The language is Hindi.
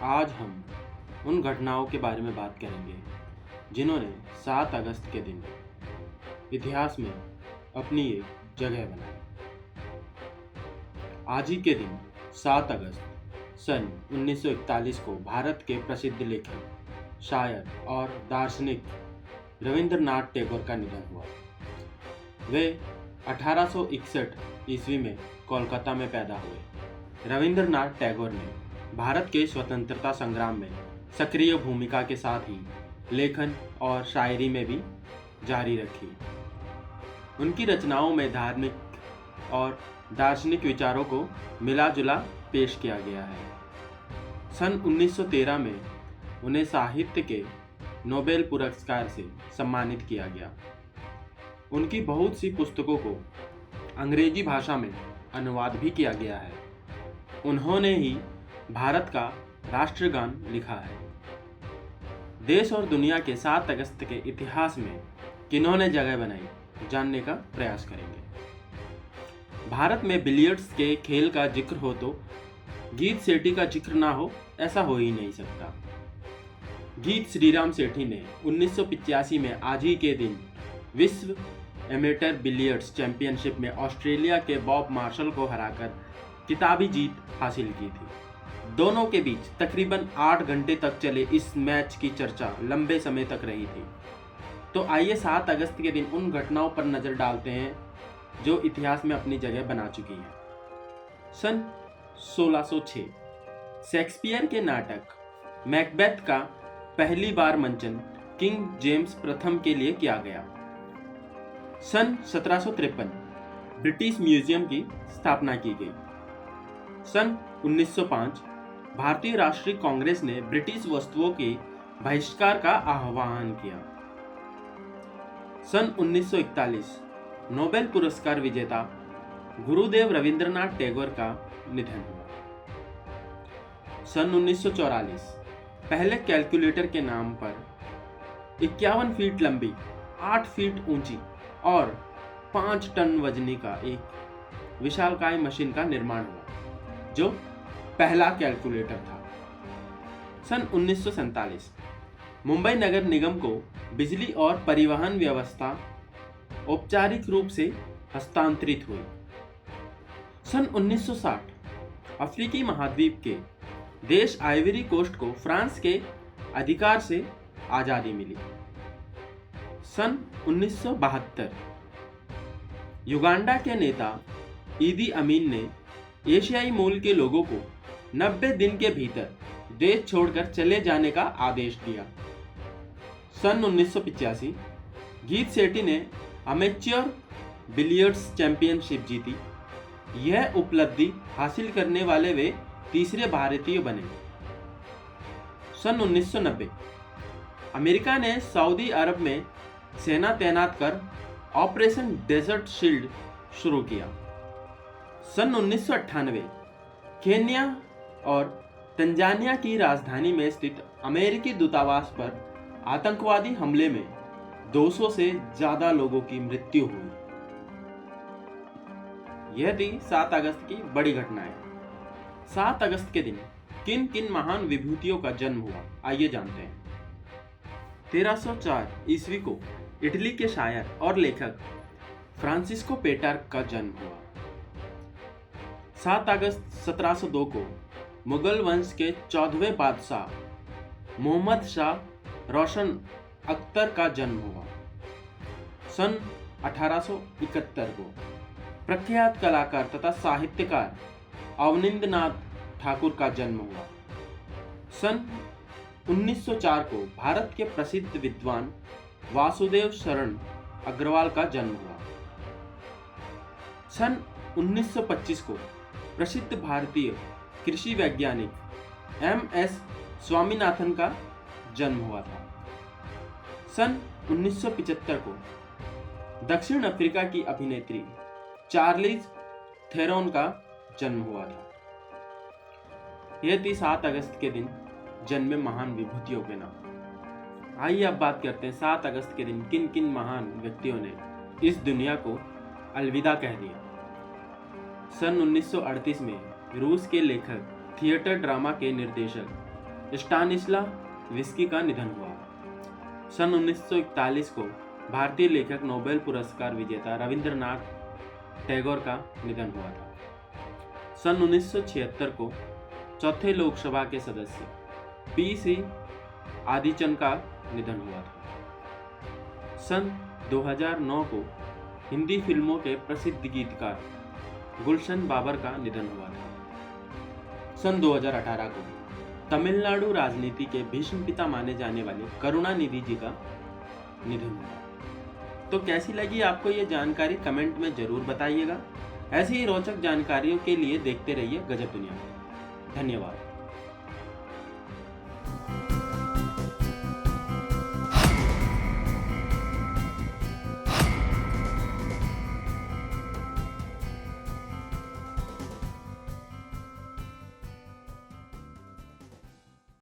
आज हम उन घटनाओं के बारे में बात करेंगे जिन्होंने 7 अगस्त के दिन इतिहास में अपनी एक जगह बनाई। आज ही के दिन 7 अगस्त सन 1941 को भारत के प्रसिद्ध लेखक, शायर और दार्शनिक रविंद्रनाथ टैगोर का निधन हुआ। वे 1861 ईस्वी में कोलकाता में पैदा हुए। रविंद्रनाथ टैगोर ने भारत के स्वतंत्रता संग्राम में सक्रिय भूमिका के साथ ही लेखन और शायरी में भी जारी रखी। उनकी रचनाओं में धार्मिक और दार्शनिक विचारों को मिला जुला पेश किया गया है। सन 1913 में उन्हें साहित्य के नोबेल पुरस्कार से सम्मानित किया गया। उनकी बहुत सी पुस्तकों को अंग्रेजी भाषा में अनुवाद भी किया गया है। उन्होंने ही भारत का राष्ट्रगान लिखा है। देश और दुनिया के 7 अगस्त के इतिहास में किन्होंने जगह बनाई, जानने का प्रयास करेंगे। भारत में बिलियर्ड्स के खेल का जिक्र हो तो गीत सेठी का जिक्र ना हो, ऐसा हो ही नहीं सकता। गीत श्रीराम सेठी ने 1985 में आज ही के दिन विश्व एमेटर बिलियर्ड्स चैंपियनशिप में ऑस्ट्रेलिया के बॉब मार्शल को हराकर किताबी जीत हासिल की थी। दोनों के बीच तकरीबन 8 घंटे तक चले इस मैच की चर्चा लंबे समय तक रही थी। तो आइए 7 अगस्त के दिन उन घटनाओं पर नजर डालते हैं जो इतिहास में अपनी जगह बना चुकी हैं। सन 1606 शेक्सपियर के नाटक मैकबेथ का पहली बार मंचन किंग जेम्स प्रथम के लिए किया गया। सन 1753 ब्रिटिश म्यूजियम की स्थापना की गई। सन 1905 भारतीय राष्ट्रीय कांग्रेस ने ब्रिटिश वस्तुओं के बहिष्कार का आह्वान किया। सन 1941 नोबेल पुरस्कार विजेता गुरुदेव रविंद्रनाथ टैगोर का निधन हुआ। सन 1944 पहले कैलकुलेटर के नाम पर 51 फीट लंबी, 8 फीट ऊंची और 5 टन वजनी का एक विशालकाय मशीन का निर्माण हुआ, जो पहला कैलकुलेटर था। सन 1947 मुंबई नगर निगम को बिजली और परिवहन व्यवस्था औपचारिक रूप से हस्तांतरित हुई। सन 1960 अफ्रीकी महाद्वीप के देश आइवरी कोस्ट को फ्रांस के अधिकार से आजादी मिली। सन 1972 युगांडा के नेता ईदी अमीन ने एशियाई मूल के लोगों को 90 दिन के भीतर देश छोड़कर चले जाने का आदेश दिया। सन 1985 गीत सेठी ने अमेच्योर बिलियर्ड्स चैंपियनशिप जीती। यह उपलब्धि हासिल करने वाले वे तीसरे भारतीय बने। सन 1990 अमेरिका ने सऊदी अरब में सेना तैनात कर ऑपरेशन डेजर्ट शील्ड शुरू किया। सन 1998 केन्या और तंजानिया की राजधानी में स्थित अमेरिकी दूतावास पर आतंकवादी हमले में 200 से ज्यादा लोगों की मृत्यु हुई। यह थी 7 अगस्त की बड़ी घटनाएं। 7 अगस्त के दिन किन किन महान विभूतियों का जन्म हुआ, आइए जानते हैं। 1304 ईस्वी को इटली के शायर और लेखक फ्रांसिस्को पेट्रार्क का जन्म हुआ। 7 अगस्त 1702 को मुगल वंश के 14वें बादशाह मोहम्मद शाह रोशन अख्तर का जन्म हुआ। सन 1871 को प्रख्यात कलाकार तथा साहित्यकार अवनिंद्रनाथ ठाकुर का जन्म हुआ। सन 1904 को भारत के प्रसिद्ध विद्वान वासुदेव शरण अग्रवाल का जन्म हुआ। सन 1925 को प्रसिद्ध भारतीय कृषि वैज्ञानिक MS स्वामीनाथन का जन्म हुआ था। सन 1975 को दक्षिण अफ्रीका की अभिनेत्री चार्लीज थेरोन का जन्म हुआ था। यह थी 7 अगस्त के दिन जन्मे महान विभूतियों के नाम। आइए अब बात करते हैं 7 अगस्त के दिन किन किन महान व्यक्तियों ने इस दुनिया को अलविदा कह दिया। सन 1938 में रूस के लेखक, थिएटर ड्रामा के निर्देशक स्टानिस्लाविस्की का निधन हुआ। सन 1941 को भारतीय लेखक नोबेल पुरस्कार विजेता रविंद्रनाथ टैगोर का निधन हुआ था। सन 1976 को चौथे लोकसभा के सदस्य पी.सी. आदिचंद का निधन हुआ था। सन 2009 को हिंदी फिल्मों के प्रसिद्ध गीतकार गुलशन बाबर का निधन हुआ था। सन 2018 को तमिलनाडु राजनीति के भीष्म पिता माने जाने वाले करुणानिधि जी का निधन हुआ। तो कैसी लगी आपको ये जानकारी कमेंट में जरूर बताइएगा। ऐसी ही रोचक जानकारियों के लिए देखते रहिए गजब दुनिया। धन्यवाद।